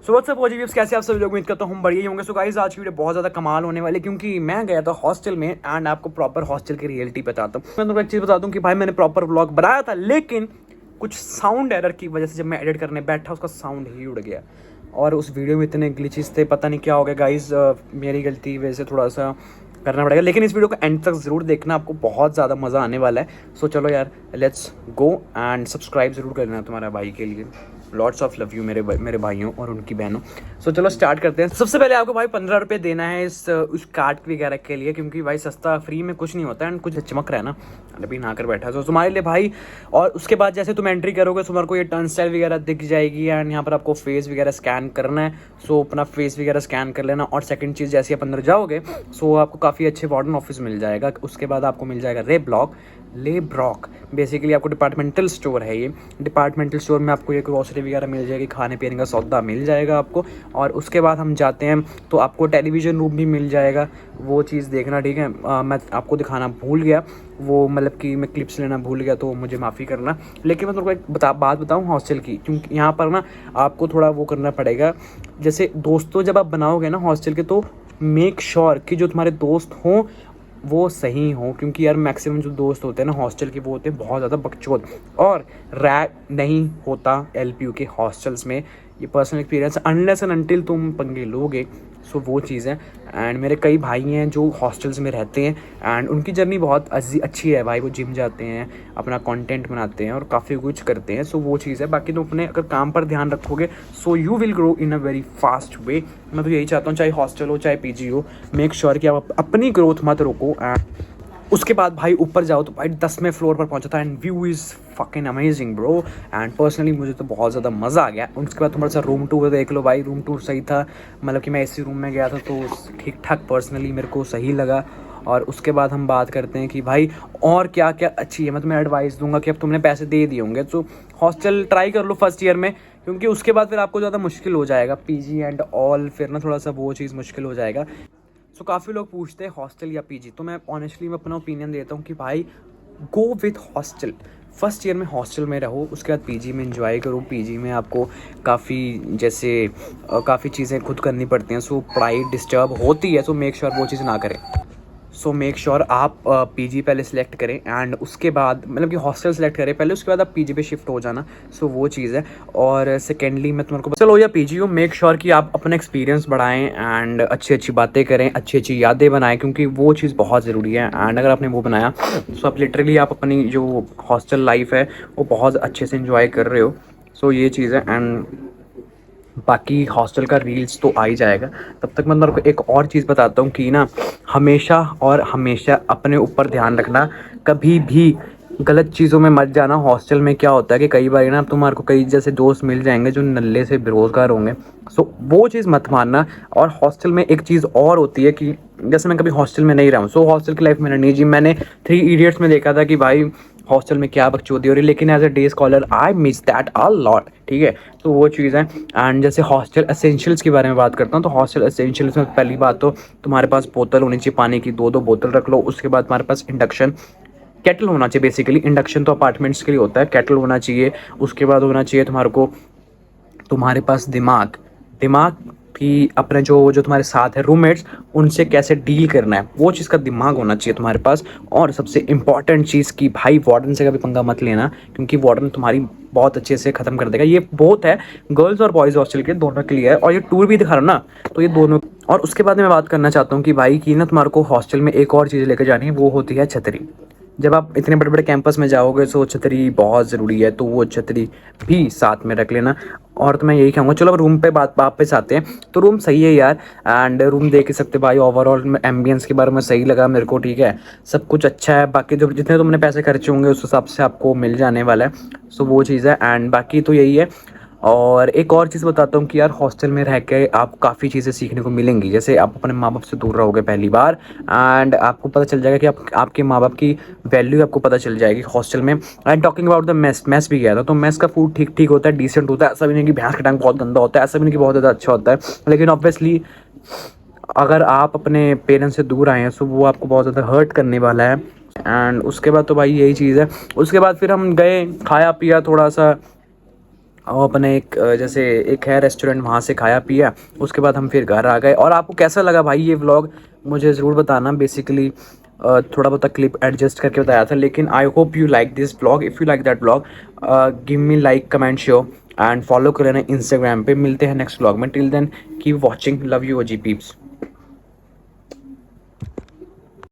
So what's up OGVs, कैसे आप सभी लोग? उम्मीद करता हूँ हम बढ़िया ही होंगे। सो गाइस, आज की वीडियो बहुत ज़्यादा कमाल होने वाली है क्योंकि मैं गया था हॉस्टल में एंड आपको प्रॉपर हॉस्टल की रियलिटी बताता हूँ। मैं तुमको एक चीज़ बता दूँ कि भाई मैंने प्रॉपर व्लॉग बनाया था, लेकिन कुछ साउंड एरर की वजह से जब मैं एडिट करने बैठा उसका साउंड ही उड़ गया और उस वीडियो में इतने ग्लिचेस थे, पता नहीं क्या हो गया गाइस। मेरी गलती वजह से थोड़ा सा करना पड़ेगा, लेकिन इस वीडियो को एंड तक ज़रूर देखना, आपको बहुत ज़्यादा मज़ा आने वाला है। सो चलो यार, लेट्स गो एंड सब्सक्राइब ज़रूर करना तुम्हारा भाई के लिए। लॉट्स ऑफ लव यू मेरे भाइयों और उनकी बहनों। सो चलो स्टार्ट करते हैं। सबसे पहले आपको भाई 15 रुपये देना है उस कार्ड वगैरह के लिए, क्योंकि भाई सस्ता फ्री में कुछ नहीं होता है एंड कुछ चमक रहा है ना, अभी नहा कर बैठा तो तुम्हारे लिए भाई। और उसके बाद जैसे तुम एंट्री करोगे तुम्हारे को ये टर्न स्टाइल वगैरह दिख जाएगी एंड यहाँ पर आपको फेस वगैरह स्कैन करना है। सो अपना फेस वगैरह स्कैन कर लेना। और सेकंड चीज़, जैसे आप अंदर जाओगे सो आपको काफ़ी अच्छे वार्डन ऑफिस मिल जाएगा। उसके बाद आपको मिल जाएगा ले ब्रॉक। बेसिकली आपको डिपार्टमेंटल स्टोर है ये। डिपार्टमेंटल स्टोर में आपको ये ग्रोसरी वगैरह मिल जाएगी, खाने पीने का सौदा मिल जाएगा आपको। और उसके बाद हम जाते हैं तो आपको टेलीविज़न रूम भी मिल जाएगा, वो चीज़ देखना, ठीक है। मैं आपको दिखाना भूल गया, वो मतलब कि मैं क्लिप्स लेना भूल गया, तो मुझे माफ़ी करना। लेकिन मैं तुमको एक बात बताऊँ हॉस्टल की, क्योंकि यहाँ पर ना आपको थोड़ा वो करना पड़ेगा। जैसे दोस्तों जब आप बनाओगे ना हॉस्टल के, तो मेक श्योर कि जो तुम्हारे दोस्त हों वो सही हो, क्योंकि यार मैक्सिमम जो दोस्त होते हैं ना हॉस्टल के, वो होते हैं बहुत ज़्यादा बकचोद। और रैग नहीं होता LPU के हॉस्टल्स में, ये personal experience. Unless and until तुम पंगे लोगे, सो वो चीज़ है। एंड मेरे कई भाई हैं जो हॉस्टल्स में रहते हैं एंड उनकी जर्नी बहुत अच्छी है भाई। वो जिम जाते हैं, अपना कंटेंट बनाते हैं और काफ़ी कुछ करते हैं। सो वो चीज़ है। बाकी तुम अपने अगर काम पर ध्यान रखोगे so you will grow in a very fast way. मैं तो यही चाहता हूँ, चाहे हॉस्टल हो चाहे PG हो, मेक श्योर कि आप अपनी ग्रोथ मत रोको। एंड उसके बाद भाई ऊपर जाओ तो भाई 10वें फ्लोर पर पहुंचा था and view is fucking amazing bro. And personally मुझे तो बहुत ज़्यादा मज़ा आ गया। उसके बाद थोड़ा सा रूम टूर देख लो भाई, रूम टूर सही था। मतलब कि मैं AC रूम में गया था तो ठीक ठाक पर्सनली मेरे को सही लगा। और उसके बाद हम बात करते हैं कि भाई और क्या क्या अच्छी है। मैं तुम्हें एडवाइस दूंगा कि अब तुमने पैसे दे दिए होंगे तो हॉस्टल ट्राई कर लो फर्स्ट ईयर में, क्योंकि उसके बाद फिर आपको ज़्यादा मुश्किल हो जाएगा PG एंड ऑल, फिर ना थोड़ा सा वो चीज़ मुश्किल हो जाएगा। सो काफ़ी लोग पूछते हैं हॉस्टल या PG, तो मैं ऑनेस्टली अपना ओपिनियन देता हूँ कि भाई go with hostel. First year में हॉस्टल में रहो, उसके बाद PG में एंजॉय करो। PG में आपको काफ़ी चीज़ें खुद करनी पड़ती हैं, सो पढ़ाई डिस्टर्ब होती है। सो मेक श्योर वो चीज़ ना करें। सो मेक श्योर आप PG पहले सेलेक्ट करें एंड उसके बाद मतलब कि हॉस्टल सेलेक्ट करें पहले, उसके बाद आप PG पे शिफ्ट हो जाना। सो वो चीज़ है। और सेकेंडली मैं तुम्हारे को चलो या PG हो, मेक श्योर कि आप अपना एक्सपीरियंस बढ़ाएं एंड अच्छी अच्छी बातें करें, अच्छी अच्छी यादें बनाएं, क्योंकि वो चीज़ बहुत ज़रूरी है। एंड अगर आपने वो बनाया तो आप लिटरली आप अपनी जो हॉस्टल लाइफ है वो बहुत अच्छे से इंजॉय कर रहे हो। सो ये चीज़ है। एंड बाकी हॉस्टल का रील्स तो आ ही जाएगा। तब तक मैं मेरे को एक और चीज़ बताता हूँ कि ना हमेशा और हमेशा अपने ऊपर ध्यान रखना, कभी भी गलत चीज़ों में मत जाना। हॉस्टल में क्या होता है कि कई बार ना तुम्हारे को कई जैसे दोस्त मिल जाएंगे जो नल्ले से बेरोज़गार होंगे, सो वो चीज़ मत मानना। और हॉस्टल में एक चीज़ और होती है कि जैसे मैं कभी हॉस्टल में नहीं रहा हूँ, सो हॉस्टल की लाइफ मैंने नहीं जी। मैंने 3 इडियट्स में देखा था कि भाई हॉस्टल में क्या बकचोदी हो रही है, लेकिन as a day scholar I miss that a lot, ठीक है। तो वो चीज़ है। एंड जैसे हॉस्टल एसेंशियल्स के बारे में बात करता हूँ, तो हॉस्टल एसेंशियल्स में पहली बात तो तुम्हारे पास बोतल होनी चाहिए पानी की, 2 बोतल रख लो। उसके बाद तुम्हारे पास इंडक्शन केटल होना चाहिए। बेसिकली इंडक्शन तो अपार्टमेंट्स के लिए होता है, केटल होना चाहिए। उसके बाद होना चाहिए तुम्हारे पास दिमाग कि अपने जो तुम्हारे साथ है रूममेट्स, उनसे कैसे डील करना है, वो चीज़ का दिमाग होना चाहिए तुम्हारे पास। और सबसे इम्पॉर्टेंट चीज़ कि भाई वार्डन से कभी पंगा मत लेना, क्योंकि वार्डन तुम्हारी बहुत अच्छे से ख़त्म कर देगा। ये बहुत है गर्ल्स और बॉयज़ हॉस्टल के दोनों के लिए है। और ये टूर भी दिखा रहा हूँ ना, तो ये दोनों। और उसके बाद मैं बात करना चाहता हूँ कि भाई कि ना तुम्हारे को हॉस्टल में एक और चीज़ लेकर जानी है, वो होती है छतरी। जब आप इतने बड़े बड़े कैंपस में जाओगे तो छतरी बहुत ज़रूरी है, तो वो छतरी भी साथ में रख लेना। और तो मैं यही कहूँगा। चलो अब रूम पे बात वापस आते हैं, तो रूम सही है यार। एंड रूम देख ही सकते भाई, ओवरऑल एम्बियंस के बारे में सही लगा मेरे को, ठीक है। सब कुछ अच्छा है। बाकी जो जितने तुमने पैसे खर्चे होंगे उस हिसाब से आपको मिल जाने वाला है। सो वो चीज़ है। एंड बाकी तो यही है। और एक और चीज़ बताता हूँ कि यार हॉस्टल में रह के आपको काफ़ी चीज़ें सीखने को मिलेंगी। जैसे आप अपने माँ बाप से दूर रहोगे पहली बार, एंड आपको पता चल जाएगा कि आपके माँ बाप की वैल्यू आपको पता चल जाएगी हॉस्टल में। And talking about the mess भी गया था, तो मेस का फूड ठीक ठीक होता है, डिसेंट होता है। ऐसा भी नहीं कि भैंस का टांग बहुत गंदा होता है, ऐसा भी नहीं कि बहुत ज़्यादा अच्छा होता है। लेकिन ऑब्वियसली अगर आप अपने पेरेंट्स से दूर आए हैं तो वो आपको बहुत ज़्यादा हर्ट करने वाला है। एंड उसके बाद तो भाई यही चीज़ है। उसके बाद फिर हम गए, खाया पिया थोड़ा सा, वो अपने एक जैसे एक है रेस्टोरेंट, वहाँ से खाया पिया, उसके बाद हम फिर घर आ गए। और आपको कैसा लगा भाई ये व्लॉग मुझे ज़रूर बताना। बेसिकली थोड़ा बहुत क्लिप एडजस्ट करके बताया था, लेकिन I hope you like this vlog. If you like that vlog give me like, comment, share and follow कर लेना इंस्टाग्राम पे। मिलते हैं नेक्स्ट व्लॉग में। Till then keep watching, love you OG peeps.